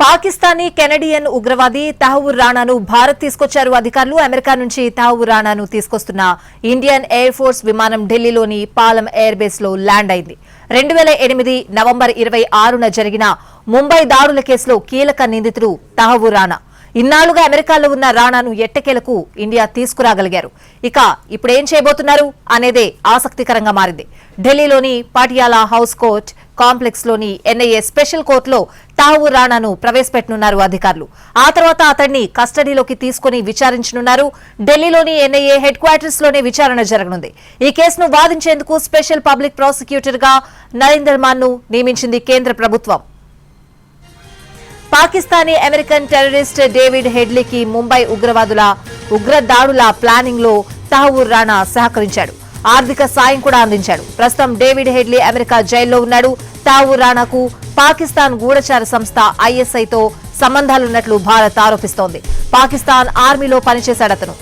Pakistani Canadian ఉగ్రవాది తహవూర్ రాణాను భారత్ తీసుకొచ్చారు అధికారులు. అమెరికా నుంచి తహవూర్ రాణాను తీసుకొస్తున్న ఇండియన్ ఎయిర్ ఫోర్స్ విమానం ఢిల్లీలోని పాలమ్ ఎయిర్ బేస్ లో ల్యాండ్ అయింది. 2008 నవంబర్ 26న జరిగిన ముంబై దాడుల కేసులో కీలక నిందితుడు తహవూర్ రాణా. ఇన్నాళ్లుగా అమెరికాలో ఉన్న రాణాను ఎట్టకేలకు ఇండియా తీసుకురాగలిగారు. ఇక ఇప్పుడేం చేయబోతున్నారు అనేదే ఆసక్తికరంగా మారింది. ఢిల్లీలోని పాటియాలా హౌస్ కోర్ట్ కాంప్లెక్స్ లోని ఎన్ఐఏ స్పెషల్ కోర్టులో తహవూర్ రాణాను ప్రవేశపెట్టనున్నారు అధికారులు. ఆ తర్వాత అతన్ని కస్టడీలోకి తీసుకుని విచారించనున్నారు. ఢిల్లీలోని ఎన్ఐఏ హెడ్ క్వార్టర్స్ లోనే విచారణ జరగనుంది. ఈ కేసును వాదించేందుకు స్పెషల్ పబ్లిక్ ప్రాసిక్యూటర్ గా నరీందర్ మాన్ ను నియమించింది కేంద్ర ప్రభుత్వం. పాకిస్తానీ అమెరికన్ టెర్రరిస్ట్ డేవిడ్ హెడ్లీకి ముంబై ఉగ్ర దాడుల ప్లానింగ్ లో తహవూర్ రాణా సహకరించాడు. ఆర్థిక సాయం కూడా అందించాడు. ప్రస్తుతం డేవిడ్ హెడ్లీ అమెరికా జైల్లో ఉన్నాడు. తహవూర్ రాణాకు పాకిస్తాన్ గూఢచార సంస్థ ఐఎస్ఐతో సంబంధాలున్నట్లు భారత్ ఆరోపిస్తోంది. పాకిస్తాన్ ఆర్మీలో పనిచేశాడు అతను.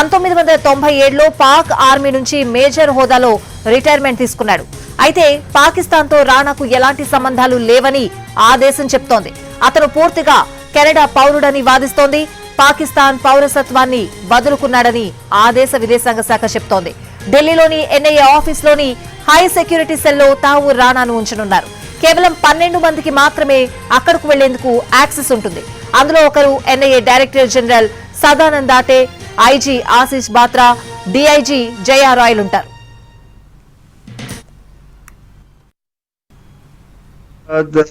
1997లో పాక్ ఆర్మీ నుంచి మేజర్ హోదాలో రిటైర్మెంట్ తీసుకున్నాడు. అయితే పాకిస్తాన్ తో రాణాకు ఎలాంటి సంబంధాలు లేవని ఆ దేశం చెప్తోంది. అతను పూర్తిగా కెనడా పౌరుడని వాదిస్తోంది. పాకిస్తాన్ పౌరసత్వాన్ని వదులుకున్నాడని ఆ దేశ విదేశాంగ శాఖ చెప్తోంది. ఢిల్లీలోని ఎన్ఐఏ ఆఫీస్లోని హై సెక్యూరిటీ సెల్లో తహవూర్ రాణాను ఉంచనున్నారు. కేవలం 12 మందికి మాత్రమే అక్కడకు వెళ్లేందుకు యాక్సెస్ ఉంటుంది. అందులో ఒకరు ఎన్ఐఏ డైరెక్టర్ జనరల్ సదానంద్ దాటే, ఐజీ ఆశీష్ బాత్రా, డీఐజీ జయా రాయల్ ఉంటారు. The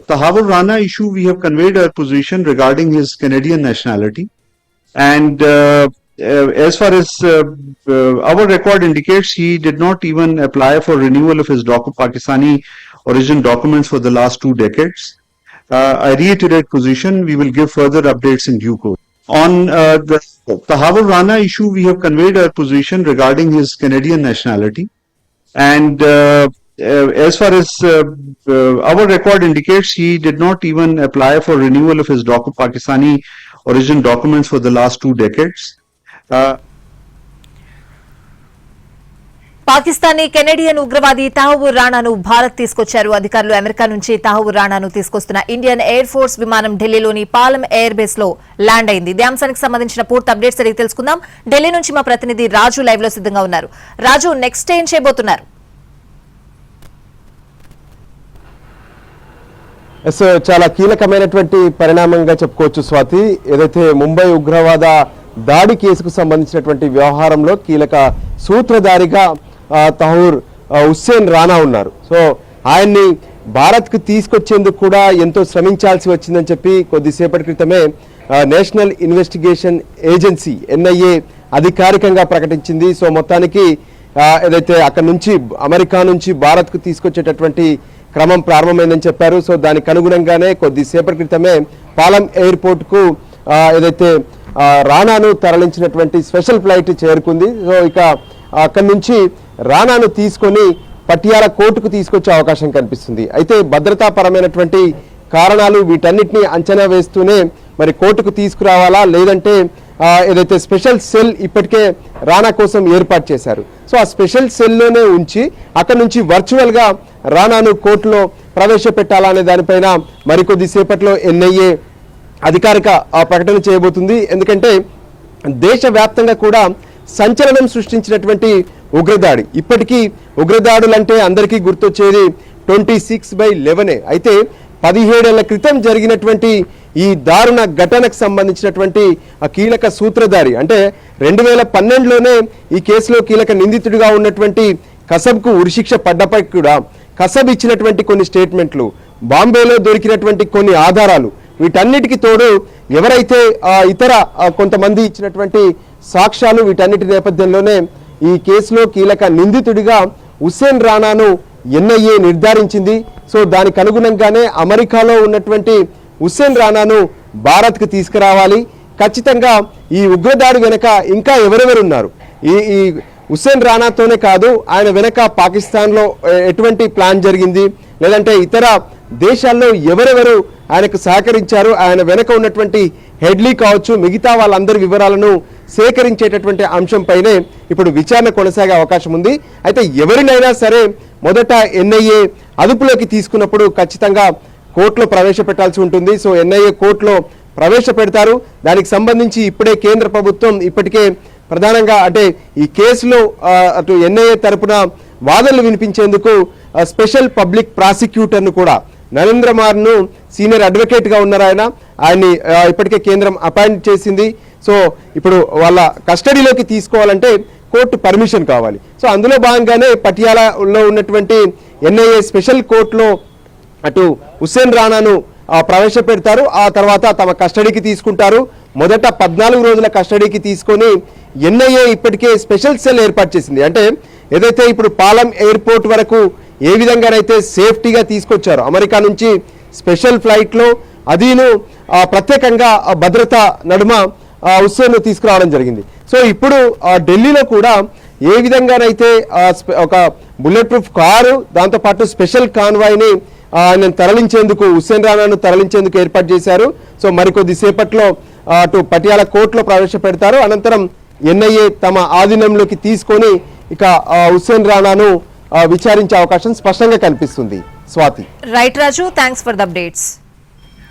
Tahawur Rana issue, we have conveyed our position regarding his Canadian nationality, and as far as our record indicates, he did not even apply for renewal of his Pakistani origin documents for the last 2 decades. I reiterate position, we will give further updates in due course. On the Tahawur Rana issue, we have conveyed our position regarding his Canadian nationality, and as far as our record indicates, he did not even apply for renewal of his Pakistani origin documents for the last 2 decades. Pakistani Canadian ఉగ్రవాది తహవూర్ రాణాను భారత్ తీసుకొచ్చారు అధికారులు. America నుంచి తహవూర్ రాణాను తీసుకొస్తున్న Indian air force విమానం ఢిల్లీలోని పాలమ్ air base లో land అయింది. ఇదే అంశానికి సంబంధించిన పూర్తి అప్డేట్స్ అడిగి తెలుసుకుందాం. ఢిల్లీ నుంచి మా ప్రతినిధి రాజు లైవ్ లో సిద్ధంగా ఉన్నారు. రాజు, నెక్స్ట్ ఏం చేయబోతున్నారు? చాలా కీలకమైనటువంటి పరిణామంగా చెప్పుకోవచ్చు స్వాతి. ఏదైతే ముంబై ఉగ్రవాద దాడి కేసుకు సంబంధించినటువంటి వ్యవహారంలో కీలక సూత్రధారిగా తహవూర్ హుస్సేన్ రాణా ఉన్నారు. సో ఆయన్ని భారత్కు తీసుకొచ్చేందుకు కూడా ఎంతో శ్రమించాల్సి వచ్చిందని చెప్పి కొద్దిసేపటి క్రితమే నేషనల్ ఇన్వెస్టిగేషన్ ఏజెన్సీ ఎన్ఐఏ అధికారికంగా ప్రకటించింది. సో మొత్తానికి ఏదైతే అక్కడి నుంచి అమెరికా నుంచి భారత్కు తీసుకొచ్చేటటువంటి క్రమం ప్రారంభమైందని చెప్పారు. సో దానికి అనుగుణంగానే కొద్దిసేపటి క్రితమే పాలమ్ ఎయిర్పోర్ట్కు ఏదైతే రాణాను తరలించినటువంటి స్పెషల్ ఫ్లైట్ చేరుకుంది. సో ఇక అక్కడి నుంచి రాణాను తీసుకొని పటియాలా కోర్టుకు తీసుకొచ్చే అవకాశం కనిపిస్తుంది. అయితే భద్రతాపరమైనటువంటి కారణాలు వీటన్నిటిని అంచనా వేస్తూనే మరి కోర్టుకు తీసుకురావాలా, లేదంటే ఏదైతే స్పెషల్ సెల్ ఇప్పటికే రాణా కోసం ఏర్పాటు చేశారు. సో ఆ స్పెషల్ సెల్లోనే ఉంచి అక్కడి నుంచి వర్చువల్గా రాణాను కోర్టులో ప్రవేశపెట్టాలా అనే దానిపైన మరికొద్ది సేపట్లో ఎన్ఐఏ అధికారిక ప్రకటన చేయబోతుంది. ఎందుకంటే దేశవ్యాప్తంగా కూడా సంచలనం సృష్టించినటువంటి ఉగ్రదాడి. ఇప్పటికీ ఉగ్రదాడులంటే అందరికీ గుర్తొచ్చేది 26/11. అయితే 17 ఏళ్ల క్రితం జరిగినటువంటి ఈ దారుణ ఘటనకు సంబంధించినటువంటి కీలక సూత్రధారి అంటే 2012లోనే ఈ కేసులో కీలక నిందితుడిగా ఉన్నటువంటి కసబ్కు ఉరిశిక్ష పడ్డపై కూడా కసబ్ ఇచ్చినటువంటి కొన్ని స్టేట్మెంట్లు, బాంబేలో దొరికినటువంటి కొన్ని ఆధారాలు, వీటన్నిటికీ తోడు ఎవరైతే ఇతర కొంతమంది ఇచ్చినటువంటి సాక్ష్యాలు, వీటన్నిటి నేపథ్యంలోనే ఈ కేసులో కీలక నిందితుడిగా హుస్సేన్ రాణాను ఎన్ఐఏ నిర్ధారించింది. సో దానికి అనుగుణంగానే అమెరికాలో ఉన్నటువంటి హుస్సేన్ రాణాను భారత్కు తీసుకురావాలి. ఖచ్చితంగా ఈ ఉగ్రదాడి వెనక ఇంకా ఎవరెవరు ఉన్నారు, ఈ హుస్సేన్ రాణాతోనే కాదు, ఆయన వెనక పాకిస్తాన్లో ఎటువంటి ప్లాన్ జరిగింది, లేదంటే ఇతర దేశాల్లో ఎవరెవరు ఆయనకు సహకరించారు, ఆయన వెనక ఉన్నటువంటి హెడ్లీ కావచ్చు, మిగతా వాళ్ళందరి వివరాలను సేకరించేటటువంటి అంశంపైనే ఇప్పుడు విచారణ కొనసాగే అవకాశం ఉంది. అయితే ఎవరినైనా సరే మొదట ఎన్ఐఏ అదుపులోకి తీసుకున్నప్పుడు ఖచ్చితంగా కోర్టులో ప్రవేశపెట్టాల్సి ఉంటుంది. సో ఎన్ఐఏ కోర్టులో ప్రవేశపెడతారు. దానికి సంబంధించి ఇప్పుడే కేంద్ర ప్రభుత్వం ఇప్పటికే ప్రధానంగా అంటే ఈ కేసులో అటు ఎన్ఐఏ తరపున వాదనలు వినిపించేందుకు స్పెషల్ పబ్లిక్ ప్రాసిక్యూటర్ను కూడా నరేంద్ర మార్ను సీనియర్ అడ్వకేట్ గా ఉన్నారు. ఆయన్ని ఇప్పటికే కేంద్రం అపాయింట్ చేసింది. సో ఇప్పుడు వాళ్ళ కస్టడీలోకి తీసుకోవాలంటే కోర్టు పర్మిషన్ కావాలి. సో అందులో భాగంగానే పటియాలాలో ఉన్నటువంటి ఎన్ఐఏ స్పెషల్ కోర్టులో అటు హుస్సేన్ రాణాను ప్రవేశపెడతారు. ఆ తర్వాత తమ కస్టడీకి తీసుకుంటారు. మొదట 14 రోజుల కస్టడీకి తీసుకొని ఎన్ఐఏ ఇప్పటికే స్పెషల్ సెల్ ఏర్పాటు చేసింది. అంటే ఏదైతే ఇప్పుడు పాలం ఎయిర్పోర్ట్ వరకు ఏ విధంగానైతే సేఫ్టీగా తీసుకొచ్చారో అమెరికా నుంచి స్పెషల్ ఫ్లైట్లో అదీను ప్రత్యేకంగా భద్రత నడుమ హుస్సేన్ను తీసుకురావడం జరిగింది. సో ఇప్పుడు ఢిల్లీలో కూడా ఏ విధంగానైతే ఒక బుల్లెట్ ప్రూఫ్ కారు దాంతోపాటు స్పెషల్ కాన్వాయ్ని ఆయన తరలించేందుకు హుస్సేన్ రాణాను తరలించేందుకు ఏర్పాటు చేశారు. సో మరికొద్ది సేపట్లో అటు పటియాలా కోర్టులో ప్రవేశపెడతారు. అనంతరం ఎన్ఐఏ తమ ఆధీనంలోకి తీసుకొని ఇక హుస్సేన్ రాణాను విచారించే అవకాశం స్పష్టంగా కనిపిస్తుంది. Swathi. Right Raju, thanks for the updates.